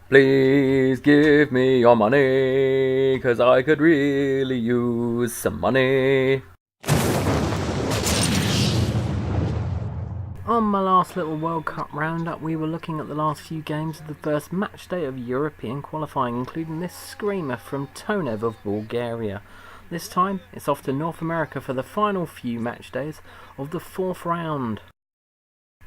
Please give me your money, 'cause I could really use some money. On my last little World Cup roundup, we were looking at the last few games of the first match day of European qualifying, including this screamer from Tonev of Bulgaria. This time, it's off to North America for the final few match days of the fourth round.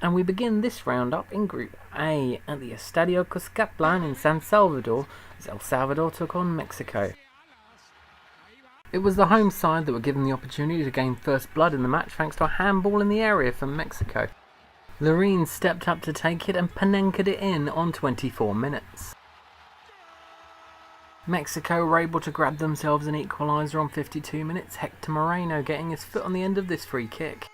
And we begin this roundup in Group A at the Estadio Cuscatlán in San Salvador as El Salvador took on Mexico. It was the home side that were given the opportunity to gain first blood in the match thanks to a handball in the area from Mexico. Larin stepped up to take it and Panenkaed it in on 24 minutes. Mexico were able to grab themselves an equaliser on 52 minutes, Hector Moreno getting his foot on the end of this free kick.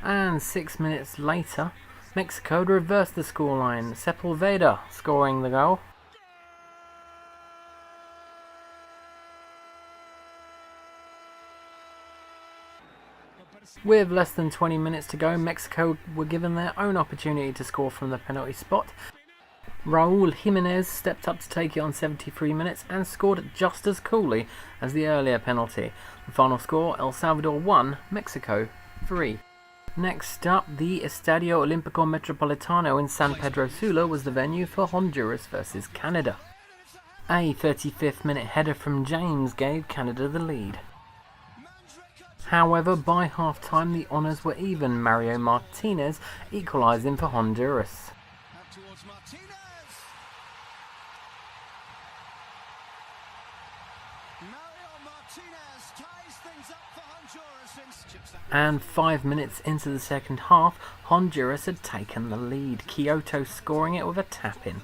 And 6 minutes later, Mexico had reversed the scoreline, Sepulveda scoring the goal. With less than 20 minutes to go, Mexico were given their own opportunity to score from the penalty spot. Raul Jimenez stepped up to take it on 73 minutes and scored just as coolly as the earlier penalty. The final score, El Salvador 1, Mexico 3. Next up, the Estadio Olímpico Metropolitano in San Pedro Sula was the venue for Honduras vs Canada. A 35th minute header from James gave Canada the lead. However, by half-time the honours were even, Mario Martinez equalising for Honduras. And 5 minutes into the second half, Honduras had taken the lead, Kyoto scoring it with a tap-in.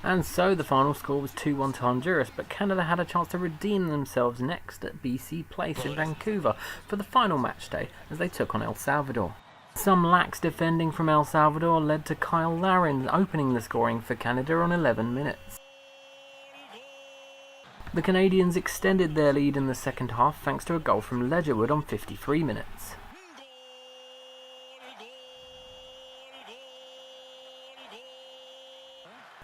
And so the final score was 2-1 to Honduras, but Canada had a chance to redeem themselves next at BC Place in Vancouver for the final match day as they took on El Salvador. Some lax defending from El Salvador led to Kyle Larin opening the scoring for Canada on 11 minutes. The Canadians extended their lead in the second half thanks to a goal from Ledgerwood on 53 minutes.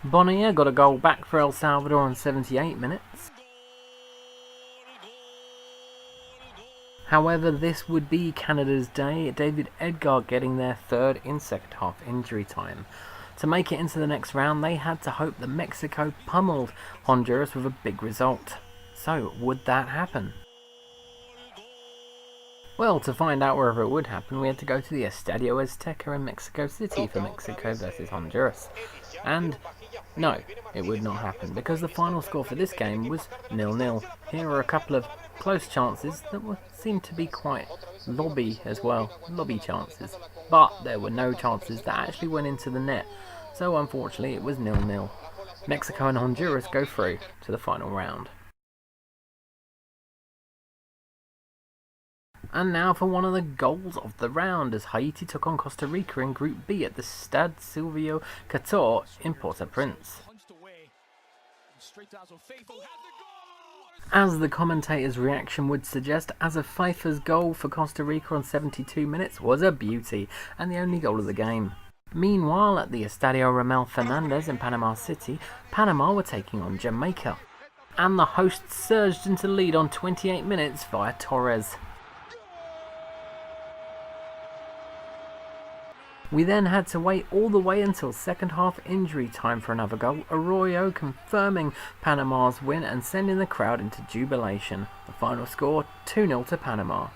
Bonilla got a goal back for El Salvador on 78 minutes. However, this would be Canada's day, David Edgar getting their third in second half injury time. To make it into the next round, they had to hope that Mexico pummeled Honduras with a big result. So, would that happen? Well, to find out whether it would happen, we had to go to the Estadio Azteca in Mexico City for Mexico vs Honduras. And no, it would not happen, because the final score for this game was 0-0. Here are a couple of close chances that seemed to be quite lobby chances. But there were no chances that actually went into the net, so unfortunately it was 0-0. Mexico and Honduras go through to the final round. And now for one of the goals of the round, as Haiti took on Costa Rica in Group B at the Stade Silvio Cator in Port-au-Prince. As the commentator's reaction would suggest, Asa Pfeiffer's goal for Costa Rica on 72 minutes was a beauty, and the only goal of the game. Meanwhile, at the Estadio Ramel Fernandez in Panama City, Panama were taking on Jamaica. And the hosts surged into lead on 28 minutes via Torres. We then had to wait all the way until second half injury time for another goal, Arroyo confirming Panama's win and sending the crowd into jubilation. The final score, 2-0 to Panama.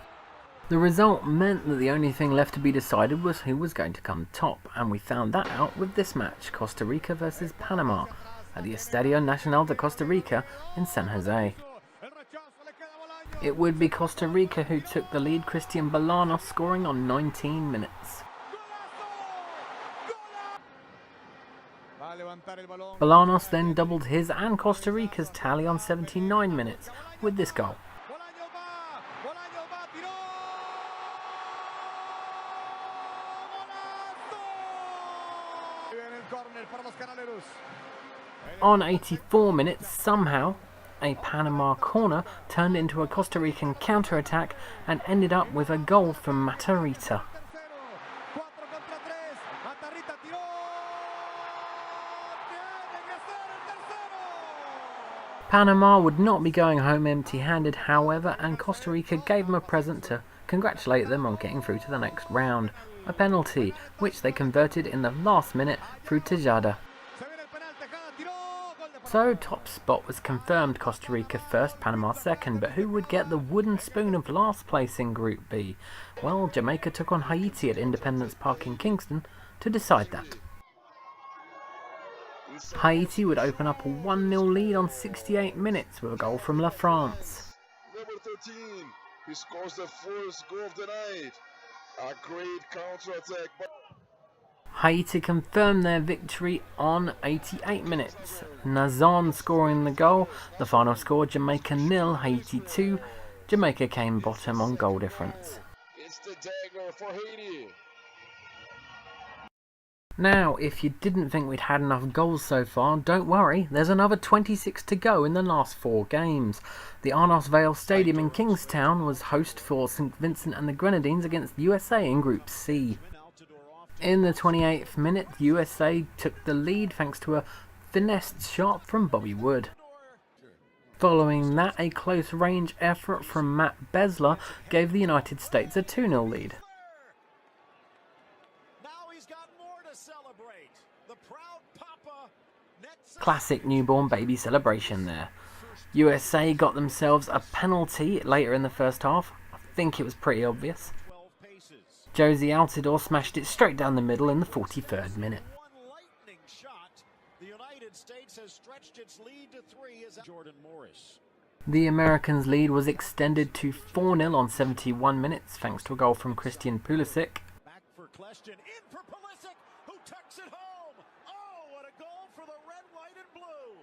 The result meant that the only thing left to be decided was who was going to come top, and we found that out with this match, Costa Rica vs Panama, at the Estadio Nacional de Costa Rica in San Jose. It would be Costa Rica who took the lead, Christian Bolanos scoring on 19 minutes. Bolanos then doubled his and Costa Rica's tally on 79 minutes with this goal. On 84 minutes, somehow, a Panama corner turned into a Costa Rican counter-attack and ended up with a goal from Matarrita. Panama would not be going home empty-handed, however, and Costa Rica gave them a present to congratulate them on getting through to the next round, a penalty, which they converted in the last minute through Tejada. So top spot was confirmed, Costa Rica first, Panama second, but who would get the wooden spoon of last place in Group B? Well, Jamaica took on Haiti at Independence Park in Kingston to decide that. Haiti would open up a 1-0 lead on 68 minutes with a goal from La France. Number 13, he scores the first goal of the night. A great counter-attack. Haiti confirmed their victory on 88 minutes. Nazon scoring the goal. The final score, Jamaica 0, Haiti 2. Jamaica came bottom on goal difference. It's the dagger for Haiti. Now, if you didn't think we'd had enough goals so far, don't worry, there's another 26 to go in the last 4 games. The Arnos Vale Stadium in Kingstown was host for St Vincent and the Grenadines against USA in Group C. In the 28th minute, USA took the lead thanks to a finessed shot from Bobby Wood. Following that, a close-range effort from Matt Besler gave the United States a 2-0 lead. Classic newborn baby celebration there. USA got themselves a penalty later in the first half. I think it was pretty obvious. Josie Altidore smashed it straight down the middle in the 43rd minute. The Americans' lead was extended to 4-0 on 71 minutes thanks to a goal from Christian Pulisic. Back for Kljestan, in for Pulisic, who tucks it home. Oh, what a goal for the red, white, and blue.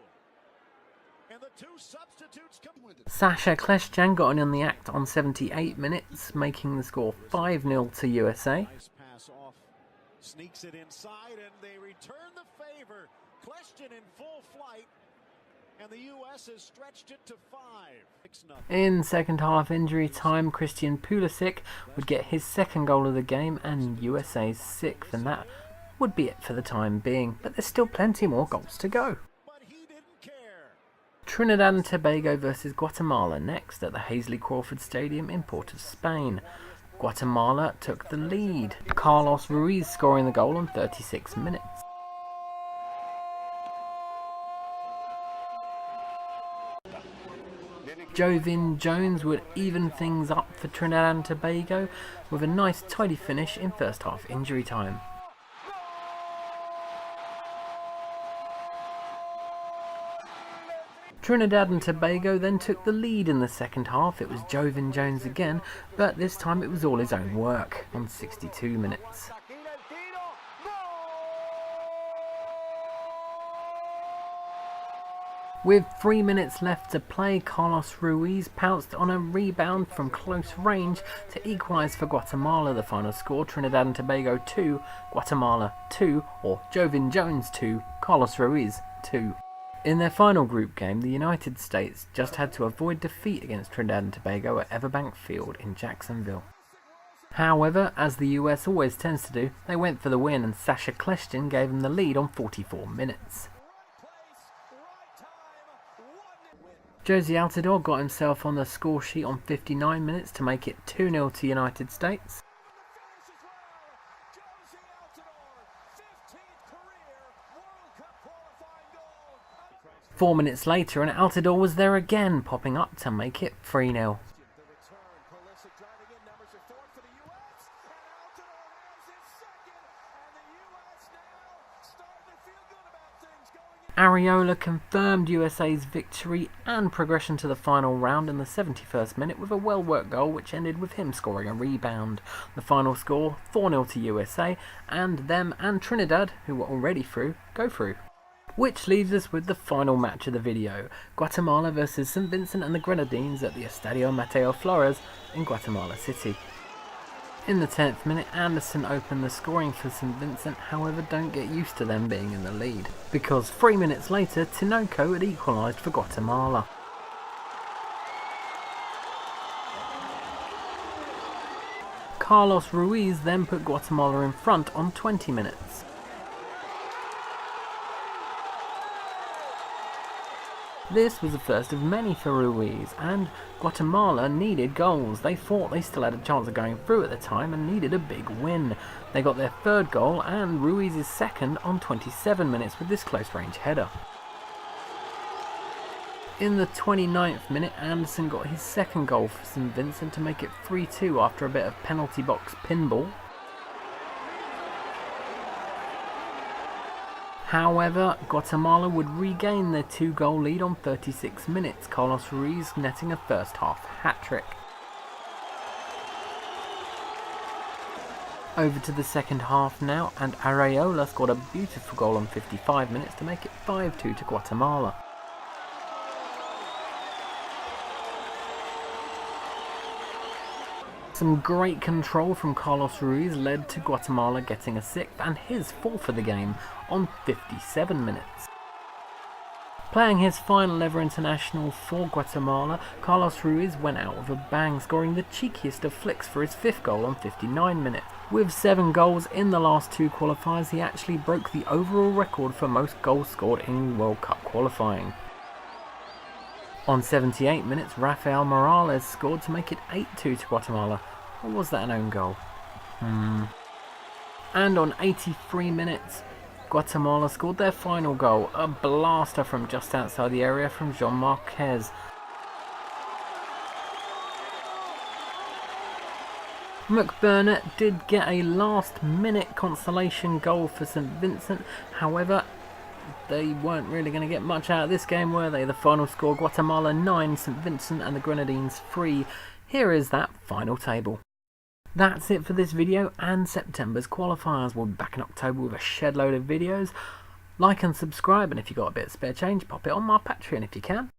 And the 2 substitutes come with it. Sacha Kljestan got in on the act on 78 minutes, making the score 5-0 to USA. Nice pass off, sneaks it inside, and they return the favor. Kljestan in full flight, and the U.S. has stretched it to 5. In second half injury time, Christian Pulisic would get his 2nd goal of the game and USA's 6th, and that would be it for the time being, but there's still plenty more goals to go. Trinidad and Tobago versus Guatemala next at the Hazley Crawford Stadium in Port of Spain. Guatemala took the lead, Carlos Ruiz scoring the goal on 36 minutes. Jovin Jones would even things up for Trinidad and Tobago with a nice tidy finish in first half injury time. Trinidad and Tobago then took the lead in the second half. It was Jovin Jones again, but this time it was all his own work on 62 minutes. With 3 minutes left to play, Carlos Ruiz pounced on a rebound from close range to equalise for Guatemala. The final score, Trinidad and Tobago 2, Guatemala 2, or Jovin Jones 2, Carlos Ruiz 2. In their final group game, the United States just had to avoid defeat against Trinidad and Tobago at Everbank Field in Jacksonville. However, as the US always tends to do, they went for the win and Sacha Kljestan gave them the lead on 44 minutes. Josie Altidore got himself on the score sheet on 59 minutes to make it 2-0 to United States. Four minutes later, and Altidore was there again, popping up to make it 3-0. Areola confirmed USA's victory and progression to the final round in the 71st minute with a well-worked goal which ended with him scoring a rebound. The final score, 4-0 to USA, and them and Trinidad, who were already through, go through. Which leaves us with the final match of the video, Guatemala versus St Vincent and the Grenadines at the Estadio Mateo Flores in Guatemala City. In the 10th minute, Anderson opened the scoring for St Vincent, however don't get used to them being in the lead, because 3 minutes later, Tinoco had equalised for Guatemala. Carlos Ruiz then put Guatemala in front on 20 minutes. This was the first of many for Ruiz, and Guatemala needed goals. They thought they still had a chance of going through at the time and needed a big win. They got their third goal and Ruiz's second on 27 minutes with this close range header. In the 29th minute, Anderson got his second goal for St Vincent to make it 3-2 after a bit of penalty box pinball. However, Guatemala would regain their 2-goal lead on 36 minutes, Carlos Ruiz netting a first half hat-trick. Over to the second half now, and Areola scored a beautiful goal on 55 minutes to make it 5-2 to Guatemala. Some great control from Carlos Ruiz led to Guatemala getting a sixth and his fourth of the game on 57 minutes. Playing his final ever international for Guatemala, Carlos Ruiz went out with a bang, scoring the cheekiest of flicks for his fifth goal on 59 minutes. With 7 goals in the last 2 qualifiers, he actually broke the overall record for most goals scored in World Cup qualifying. On 78 minutes, Rafael Morales scored to make it 8-2 to Guatemala. Or was that an own goal? And on 83 minutes, Guatemala scored their final goal, a blaster from just outside the area from Jean Marquez. McBurnett did get a last-minute consolation goal for St Vincent, however, they weren't really going to get much out of this game, were they? The final score, Guatemala 9, St Vincent and the Grenadines 3. Here is that final table. That's it for this video and September's qualifiers. We'll be back in October with a shed load of videos. Like and subscribe, and if you've got a bit of spare change, pop it on my Patreon if you can.